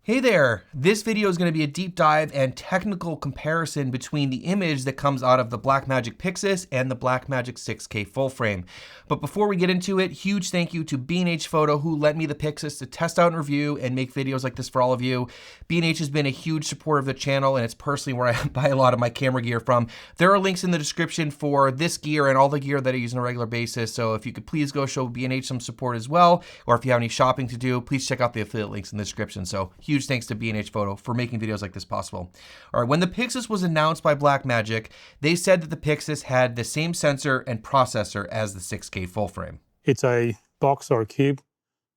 Hey there! This video is going to be a deep dive and technical comparison between the image that comes out of the Blackmagic PYXIS and the Blackmagic 6K full frame. But before we get into it, huge thank you to B&H Photo who lent me the PYXIS to test out and review and make videos like this for all of you. B&H has been a huge supporter of the channel, and it's personally where I buy a lot of my camera gear from. There are links in the description for this gear and all the gear that I use on a regular basis, so if you could please go show B&H some support as well, or if you have any shopping to do, please check out the affiliate links in the description. So huge thanks to B&H Photo for making videos like this possible. All right, when the PYXIS was announced by Blackmagic, they said that the PYXIS had the same sensor and processor as the 6K full frame. It's a box or a cube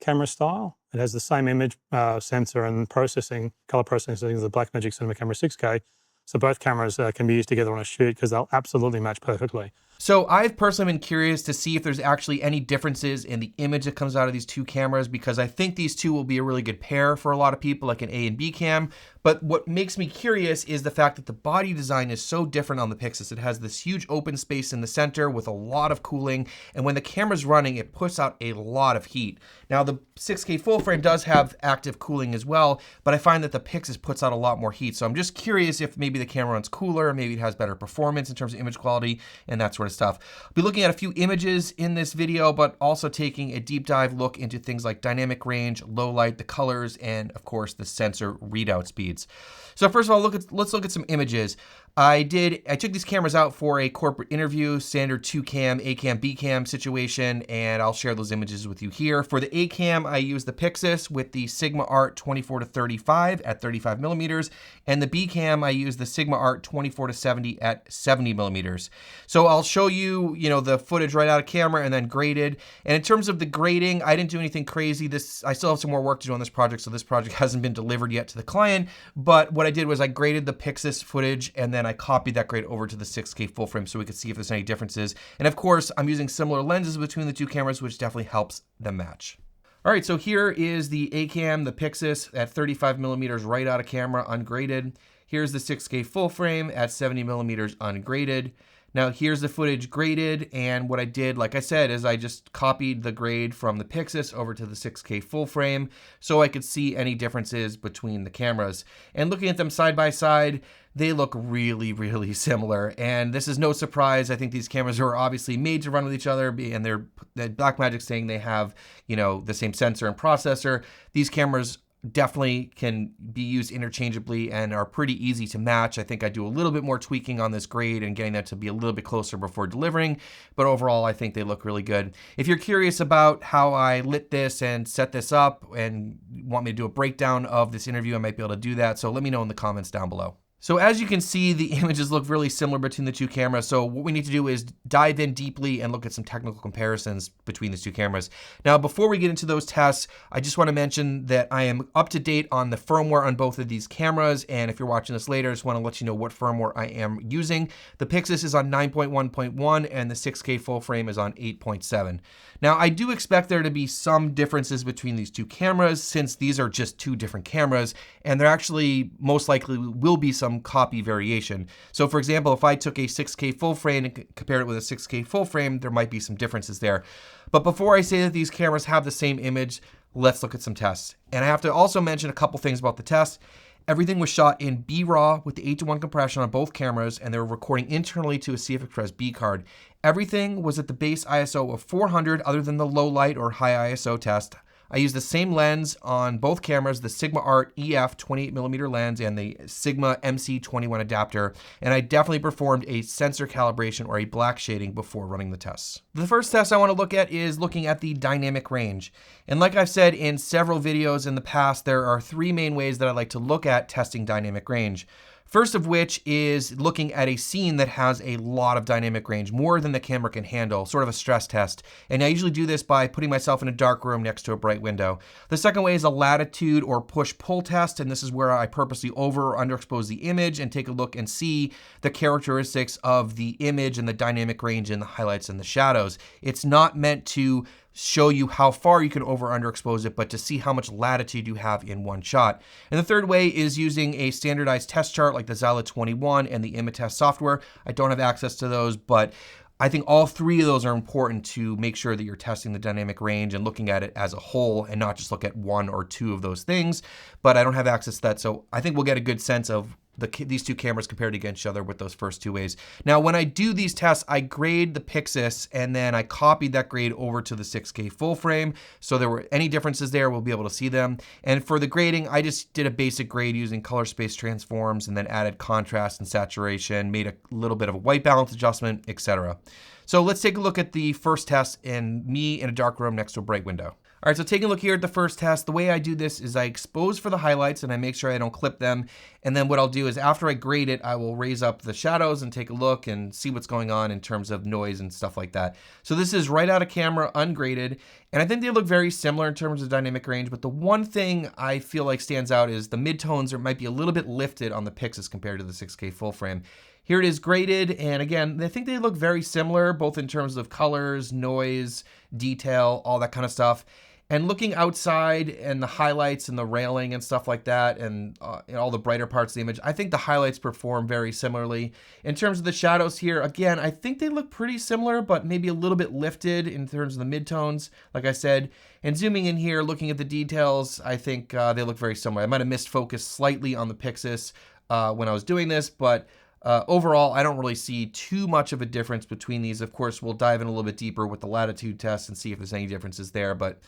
camera style. It has the same image sensor and processing, color processing as the Blackmagic Cinema Camera 6K. So both cameras can be used together on a shoot because they'll absolutely match perfectly. So I've personally been curious to see if there's actually any differences in the image that comes out of these two cameras, because I think these two will be a really good pair for a lot of people, like an A and B cam. But what makes me curious is the fact that the body design is so different on the PYXIS. It has this huge open space in the center with a lot of cooling, and when the camera's running, it puts out a lot of heat. Now the 6K full frame does have active cooling as well, but I find that the PYXIS puts out a lot more heat. So I'm just curious if maybe the camera runs cooler, maybe it has better performance in terms of image quality and that sort of stuff. I'll be looking at a few images in this video, but also taking a deep dive look into things like dynamic range, low light, the colors, and of course the sensor readout speeds. So first of all, let's look at some images. I took these cameras out for a corporate interview, standard 2-cam, A-cam, B-cam situation, and I'll share those images with you here. For the A-cam, I used the PYXIS with the Sigma Art 24-35 at 35 millimeters, and the B-cam, I used the Sigma Art 24-70 at 70 millimeters. So I'll show you, the footage right out of camera and then graded. And in terms of the grading, I didn't do anything crazy. I still have some more work to do on this project, so this project hasn't been delivered yet to the client. But what I did was I graded the PYXIS footage, and then I copied that grade over to the 6K full frame so we could see if there's any differences. And of course, I'm using similar lenses between the two cameras, which definitely helps them match. All right, so here is the A-cam, the PYXIS at 35 millimeters right out of camera, ungraded. Here's the 6K full frame at 70 millimeters ungraded. Now here's the footage graded, and what I did, like I said, is I just copied the grade from the PYXIS over to the 6K full frame so I could see any differences between the cameras. And looking at them side by side, they look really, really similar. And this is no surprise. I think these cameras are obviously made to run with each other, and Blackmagic's saying they have, the same sensor and processor. These cameras definitely can be used interchangeably and are pretty easy to match. I think I do a little bit more tweaking on this grade and getting that to be a little bit closer before delivering, but overall I think they look really good. If you're curious about how I lit this and set this up and want me to do a breakdown of this interview, I might be able to do that, so let me know in the comments down below. So as you can see, the images look really similar between the two cameras. So what we need to do is dive in deeply and look at some technical comparisons between the two cameras. Now, before we get into those tests, I just want to mention that I am up to date on the firmware on both of these cameras. And if you're watching this later, I just want to let you know what firmware I am using. The PYXIS is on 9.1.1 and the 6K full frame is on 8.7. Now, I do expect there to be some differences between these two cameras since these are just two different cameras, and there actually most likely will be some copy variation. So for example, if I took a 6K full frame and compared it with a 6K full frame, there might be some differences there. But before I say that these cameras have the same image, let's look at some tests. And I have to also mention a couple things about the test. Everything was shot in B-RAW with the 8:1 compression on both cameras, and they were recording internally to a CF Express B card. Everything was at the base ISO of 400 other than the low light or high ISO test. I used the same lens on both cameras, the Sigma Art EF 28mm lens and the Sigma MC21 adapter, and I definitely performed a sensor calibration or a black shading before running the tests. The first test I want to look at is looking at the dynamic range. And like I've said in several videos in the past, there are three main ways that I like to look at testing dynamic range. First of which is looking at a scene that has a lot of dynamic range, more than the camera can handle, sort of a stress test. And I usually do this by putting myself in a dark room next to a bright window. The second way is a latitude or push-pull test, and this is where I purposely over or underexpose the image and take a look and see the characteristics of the image and the dynamic range and the highlights and the shadows. It's not meant to show you how far you can over or underexpose it, but to see how much latitude you have in one shot. And the third way is using a standardized test chart like the Xyla 21 and the Imatest software. I don't have access to those, but I think all three of those are important to make sure that you're testing the dynamic range and looking at it as a whole and not just look at one or two of those things. But I don't have access to that, so I think we'll get a good sense of these two cameras compared against each other with those first two ways. Now, when I do these tests, I grade the PYXIS and then I copied that grade over to the 6K full frame. So there were any differences there, we'll be able to see them. And for the grading, I just did a basic grade using color space transforms and then added contrast and saturation, made a little bit of a white balance adjustment, etc. So let's take a look at the first test and me in a dark room next to a bright window. All right, so taking a look here at the first test, the way I do this is I expose for the highlights and I make sure I don't clip them. And then what I'll do is after I grade it, I will raise up the shadows and take a look and see what's going on in terms of noise and stuff like that. So this is right out of camera, ungraded. And I think they look very similar in terms of dynamic range, but the one thing I feel like stands out is the midtones might be a little bit lifted on the PYXIS compared to the 6K full frame. Here it is graded, and again, I think they look very similar, both in terms of colors, noise, detail, all that kind of stuff. And looking outside and the highlights and the railing and stuff like that and all the brighter parts of the image, I think the highlights perform very similarly. In terms of the shadows here, again, I think they look pretty similar, but maybe a little bit lifted in terms of the midtones, like I said. And zooming in here, looking at the details, I think they look very similar. I might have missed focus slightly on the PYXIS when I was doing this, but overall, I don't really see too much of a difference between these. Of course, we'll dive in a little bit deeper with the latitude test and see if there's any differences there, but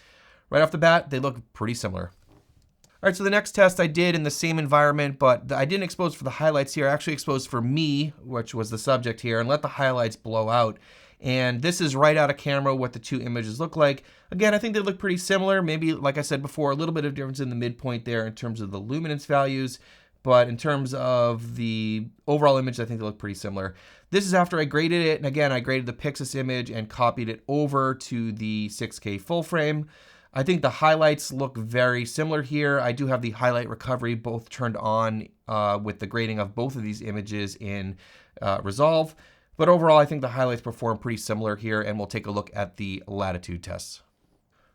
right off the bat, they look pretty similar. All right, so the next test I did in the same environment, but I didn't expose for the highlights here. I actually exposed for me, which was the subject here, and let the highlights blow out. And this is right out of camera what the two images look like. Again, I think they look pretty similar. Maybe, like I said before, a little bit of difference in the midpoint there in terms of the luminance values. But in terms of the overall image, I think they look pretty similar. This is after I graded it. And again, I graded the PYXIS image and copied it over to the 6K full frame. I think the highlights look very similar here. I do have the highlight recovery both turned on with the grading of both of these images in Resolve. But overall, I think the highlights perform pretty similar here, and we'll take a look at the latitude tests.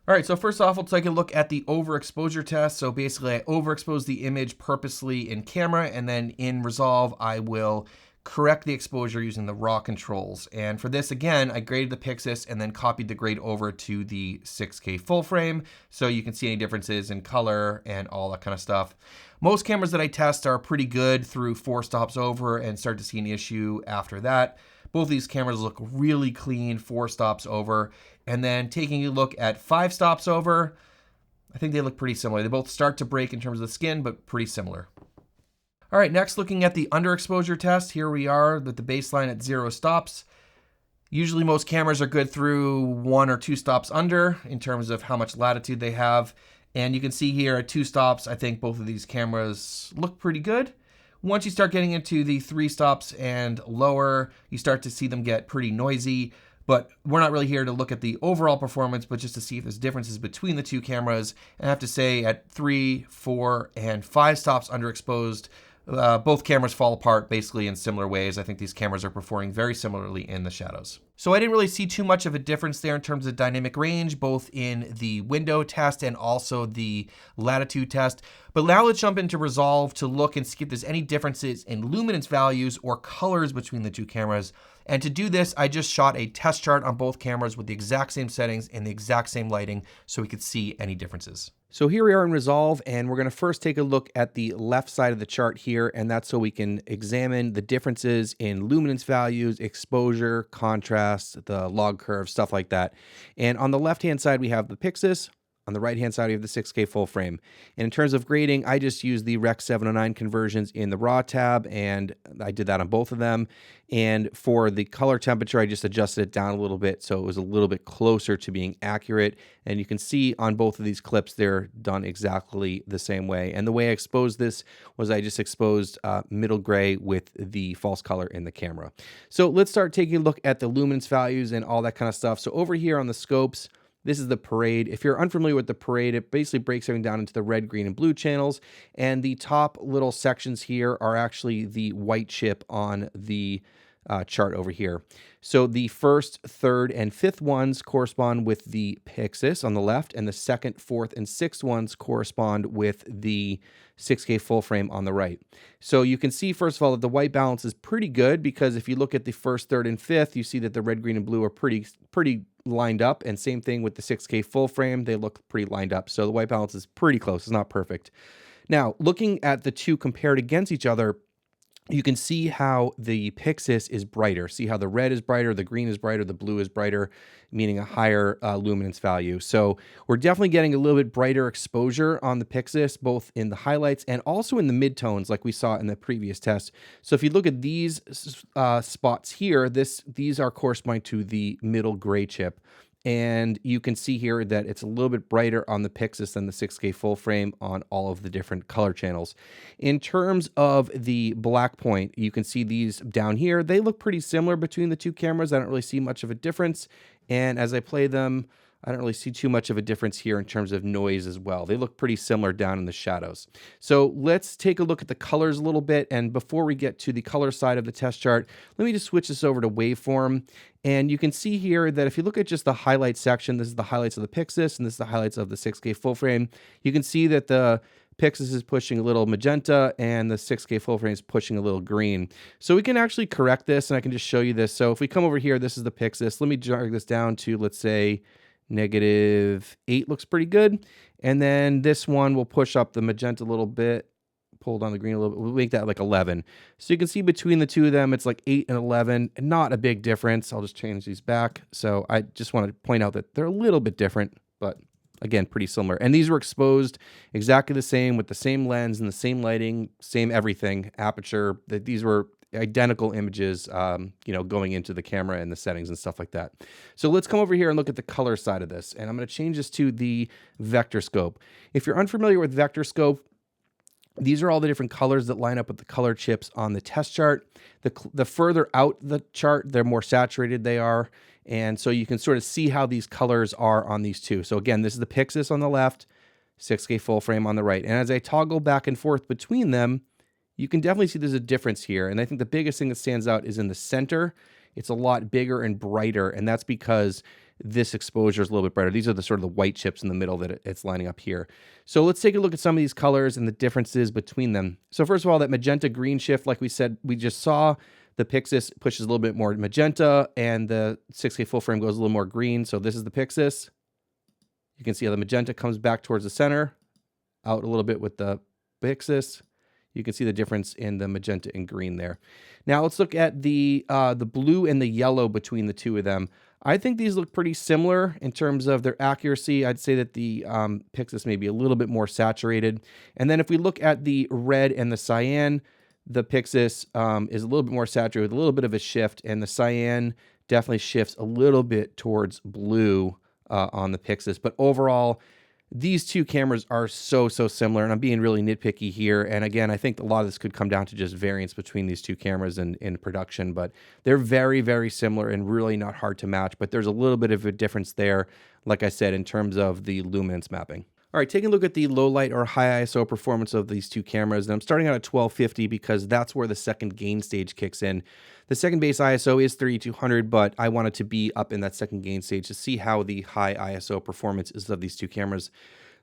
All right, so first off, we'll take a look at the overexposure test. So basically, I overexpose the image purposely in camera, and then in Resolve, I will correct the exposure using the raw controls. And for this, again, I graded the PYXIS and then copied the grade over to the 6K full frame, so you can see any differences in color and all that kind of stuff. Most cameras that I test are pretty good through 4 stops over and start to see an issue after that. Both of these cameras look really clean 4 stops over. And then taking a look at 5 stops over, I think they look pretty similar. They both start to break in terms of the skin, but pretty similar. All right, next looking at the underexposure test. Here we are with the baseline at 0 stops. Usually most cameras are good through 1 or 2 stops under in terms of how much latitude they have. And you can see here at 2 stops, I think both of these cameras look pretty good. Once you start getting into the 3 stops and lower, you start to see them get pretty noisy. But we're not really here to look at the overall performance, but just to see if there's differences between the two cameras. And I have to say at 3, 4, and 5 stops underexposed, both cameras fall apart basically in similar ways. I think these cameras are performing very similarly in the shadows. So I didn't really see too much of a difference there in terms of dynamic range, both in the window test and also the latitude test. But now let's jump into Resolve to look and see if there's any differences in luminance values or colors between the two cameras. And to do this, I just shot a test chart on both cameras with the exact same settings and the exact same lighting so we could see any differences. So here we are in Resolve, and we're going to first take a look at the left side of the chart here, and that's so we can examine the differences in luminance values, exposure, contrast, the log curve, stuff like that. And on the left-hand side, we have the PYXIS. On the right-hand side, we have the 6K full frame. And in terms of grading, I just used the Rec 709 conversions in the RAW tab, and I did that on both of them. And for the color temperature, I just adjusted it down a little bit so it was a little bit closer to being accurate. And you can see on both of these clips, they're done exactly the same way. And the way I exposed this was I just exposed middle gray with the false color in the camera. So let's start taking a look at the luminance values and all that kind of stuff. So over here on the scopes, this is the parade. If you're unfamiliar with the parade, it basically breaks everything down into the red, green, and blue channels. And the top little sections here are actually the white chip on the chart over here. So the first, third, and fifth ones correspond with the PYXIS on the left, and the second, fourth, and sixth ones correspond with the 6K full frame on the right. So you can see, first of all, that the white balance is pretty good, because if you look at the first, third, and fifth, you see that the red, green, and blue are pretty lined up, and same thing with the 6K full frame, they look pretty lined up. So the white balance is pretty close, it's not perfect. Now, looking at the two compared against each other, you can see how the PYXIS is brighter. See how the red is brighter, the green is brighter, the blue is brighter, meaning a higher luminance value. So we're definitely getting a little bit brighter exposure on the PYXIS, both in the highlights and also in the midtones, like we saw in the previous test. So if you look at these spots here, these are corresponding to the middle gray chip. And you can see here that it's a little bit brighter on the PYXIS than the 6K full frame on all of the different color channels. In terms of the black point, you can see these down here. They look pretty similar between the two cameras. I don't really see much of a difference. And as I play them, I don't really see too much of a difference here in terms of noise as well. They look pretty similar down in the shadows. So let's take a look at the colors a little bit. And before we get to the color side of the test chart, let me just switch this over to waveform. And you can see here that if you look at just the highlight section, this is the highlights of the PYXIS, and this is the highlights of the 6K full frame. You can see that the PYXIS is pushing a little magenta and the 6K full frame is pushing a little green. So we can actually correct this, and I can just show you this. So if we come over here, this is the PYXIS. Let me drag this down to, let's say, -8 looks pretty good. And then this one will push up the magenta a little bit, pull down the green a little bit. We'll make that like 11. So you can see between the two of them, it's like 8 and 11, not a big difference. I'll just change these back. So I just want to point out that they're a little bit different, but again, pretty similar. And these were exposed exactly the same with the same lens and the same lighting, same everything, aperture. That these were identical images, going into the camera and the settings and stuff like that. So let's come over here and look at the color side of this. And I'm going to change this to the vector scope. If you're unfamiliar with vector scope, these are all the different colors that line up with the color chips on the test chart. The further out the chart, the more saturated they are. And so you can sort of see how these colors are on these two. So again, this is the PYXIS on the left, 6K full frame on the right. And as I toggle back and forth between them, you can definitely see there's a difference here. And I think the biggest thing that stands out is in the center. It's a lot bigger and brighter, and that's because this exposure is a little bit brighter. These are the sort of the white chips in the middle that it's lining up here. So let's take a look at some of these colors and the differences between them. So first of all, that magenta green shift, like we said, we just saw, the PYXIS pushes a little bit more magenta and the 6K full frame goes a little more green. So this is the PYXIS. You can see how the magenta comes back towards the center, out a little bit with the PYXIS. You can see the difference in the magenta and green there. Now let's look at the blue and the yellow between the two of them. I think these look pretty similar in terms of their accuracy. I'd say that the PYXIS may be a little bit more saturated. And then if we look at the red and the cyan, the PYXIS is a little bit more saturated with a little bit of a shift, and the cyan definitely shifts a little bit towards blue on the PYXIS. But overall, these two cameras are so similar, and I'm being really nitpicky here. And again, I think a lot of this could come down to just variance between these two cameras in production, but they're very similar and really not hard to match. But there's a little bit of a difference there, like I said, in terms of the luminance mapping. All right, taking a look at the low light or high ISO performance of these two cameras. And I'm starting out at 1250 because that's where the second gain stage kicks in. The second base ISO is 3200, but I wanted to be up in that second gain stage to see how the high ISO performance is of these two cameras.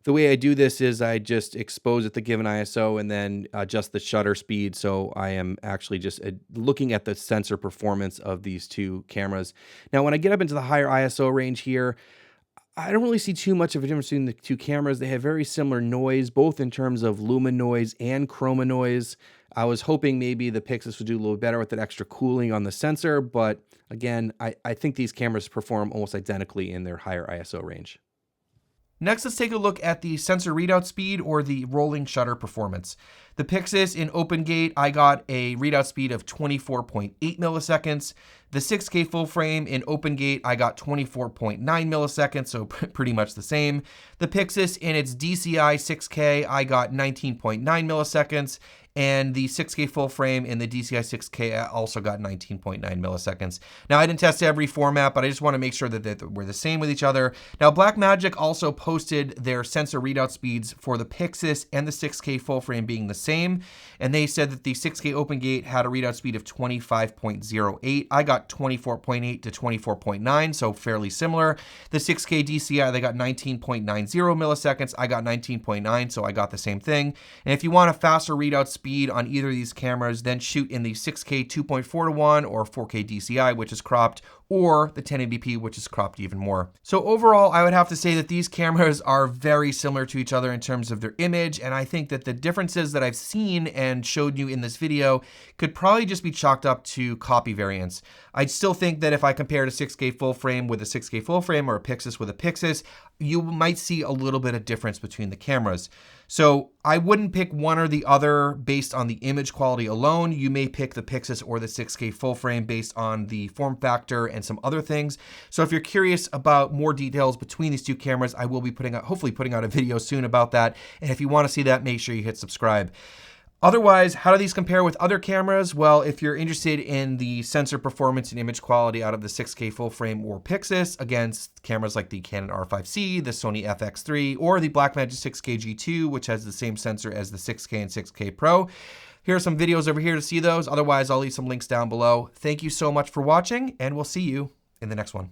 The way I do this is I just expose at the given ISO and then adjust the shutter speed. So I am actually just looking at the sensor performance of these two cameras. Now, when I get up into the higher ISO range here, I don't really see too much of a difference between the two cameras. They have very similar noise, both in terms of lumen noise and chroma noise. I was hoping maybe the PYXIS would do a little better with that extra cooling on the sensor, but again, I think these cameras perform almost identically in their higher ISO range. Next, let's take a look at the sensor readout speed or the rolling shutter performance. The PYXIS in open gate, I got a readout speed of 24.8 milliseconds. The 6K full frame in open gate, I got 24.9 milliseconds, so pretty much the same. The PYXIS in its DCI 6K, I got 19.9 milliseconds. and the 6K full frame in the DCI 6K also got 19.9 milliseconds. Now, I didn't test every format, but I just want to make sure that we're the same with each other. Now, Blackmagic also posted their sensor readout speeds for the PYXIS and the 6K full frame being the same, and they said that the 6K open gate had a readout speed of 25.08. I got 24.8 to 24.9, so fairly similar. The 6K DCI, they got 19.90 milliseconds. I got 19.9, so I got the same thing. And if you want a faster readout speed on either of these cameras, then shoot in the 6K 2.4:1 or 4K DCI, which is cropped, or the 1080p, which is cropped even more. So overall, I would have to say that these cameras are very similar to each other in terms of their image, and I think that the differences that I've seen and showed you in this video could probably just be chalked up to copy variance. I still think that if I compared a 6K full frame with a 6K full frame or a PYXIS with a PYXIS, you might see a little bit of difference between the cameras. So I wouldn't pick one or the other based on the image quality alone. You may pick the PYXIS or the 6K full frame based on the form factor and some other things. So if you're curious about more details between these two cameras, I will be hopefully putting out a video soon about that. And if you want to see that, make sure you hit subscribe. Otherwise, how do these compare with other cameras? Well, if you're interested in the sensor performance and image quality out of the 6K full frame or PYXIS against cameras like the Canon R5C, the Sony FX3, or the Blackmagic 6K G2, which has the same sensor as the 6K and 6K Pro, here are some videos over here to see those. Otherwise, I'll leave some links down below. Thank you so much for watching, and we'll see you in the next one.